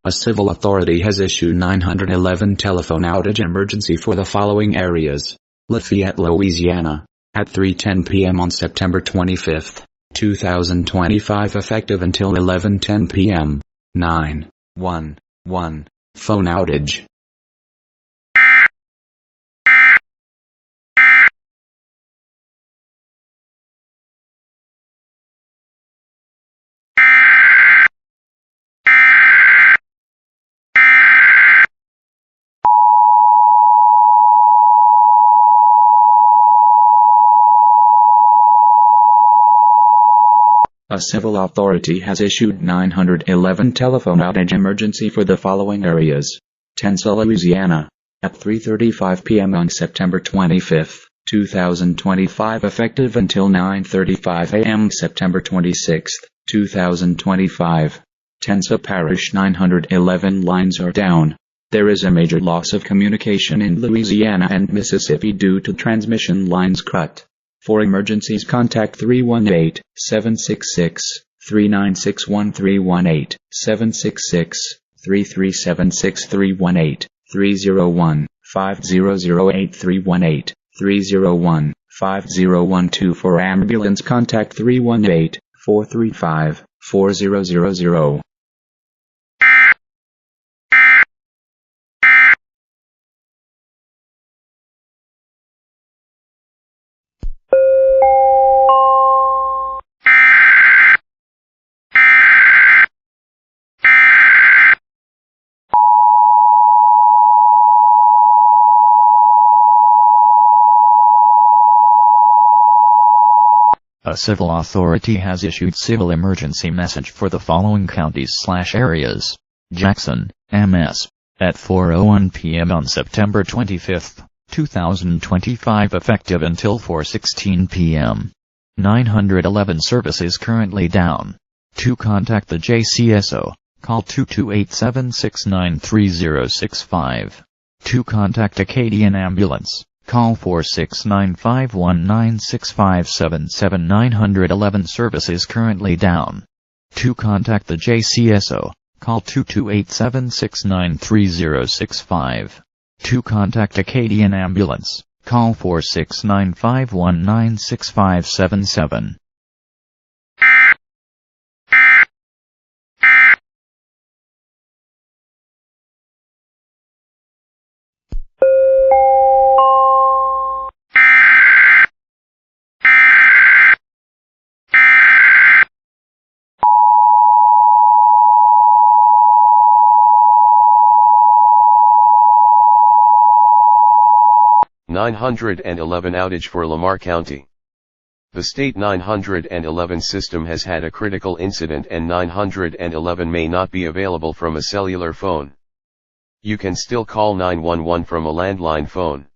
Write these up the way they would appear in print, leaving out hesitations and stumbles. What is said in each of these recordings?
A civil authority has issued 911 telephone outage emergency for the following areas. Lafayette, Louisiana, at 3:10 p.m. on September 25, 2025, effective until 11:10 p.m. 911 phone outage. A civil authority has issued 911 telephone outage emergency for the following areas. Tulsa, Louisiana, at 3:35 p.m. on September 25, 2025, effective until 9:35 a.m. September 26, 2025. Tulsa Parish 911 lines are down. There is a major loss of communication in Louisiana and Mississippi due to transmission lines cut. For emergencies, contact 318-766-3961, 318-766-3376, 301-5008, 301-5012. For ambulance, contact 318-435-4000. A civil authority has issued civil emergency message for the following counties/areas. Jackson, MS, at 4:01 p.m. on September 25, 2025, effective until 4:16 p.m. 911 services currently down. To contact the JCSO, call 228-769-3065. To contact Acadian Ambulance, call 469-519-6577. 911 services currently down. To contact the JCSO, call 228-769-3065. To contact Acadian Ambulance, call 469-519-6577. (911) outage for Lamar County. The state 911 system has had a critical incident and 911 may not be available from a cellular phone. You can still call 911 from a landline phone.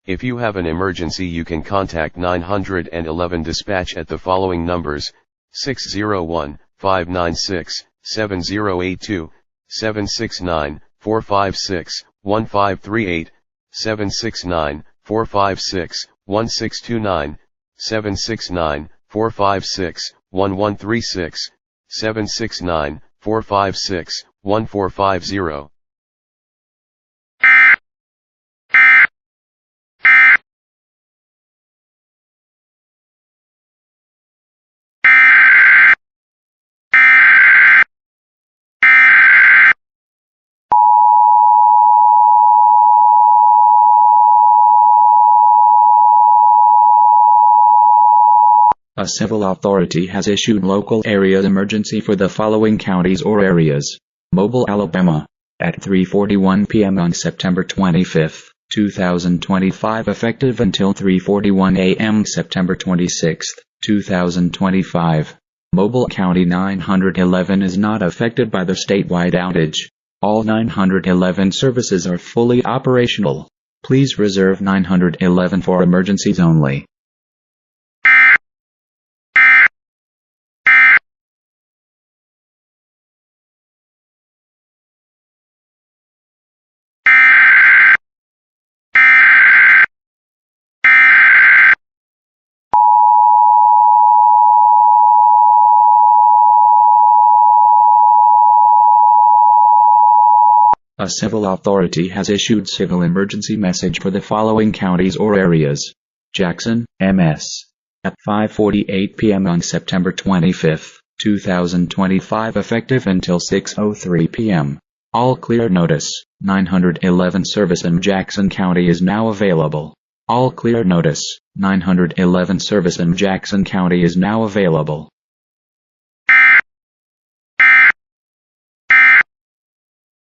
If you have an emergency, you can contact 911 dispatch at the following numbers: 601-596-7082, 769-456-1538, 769-456-1629, 769-456-1136, 769-456-1450. A civil authority has issued local area emergency for the following counties or areas. Mobile, Alabama, at 3:41 p.m. on September 25, 2025, effective until 3:41 a.m. September 26, 2025. Mobile County 911 is not affected by the statewide outage. All 911 services are fully operational. Please reserve 911 for emergencies only. A civil authority has issued civil emergency message for the following counties or areas. Jackson, MS. At 5:48 p.m. on September 25, 2025 effective until 6:03 p.m. All clear notice. 911 service in Jackson County is now available. All clear notice. 911 service in Jackson County is now available.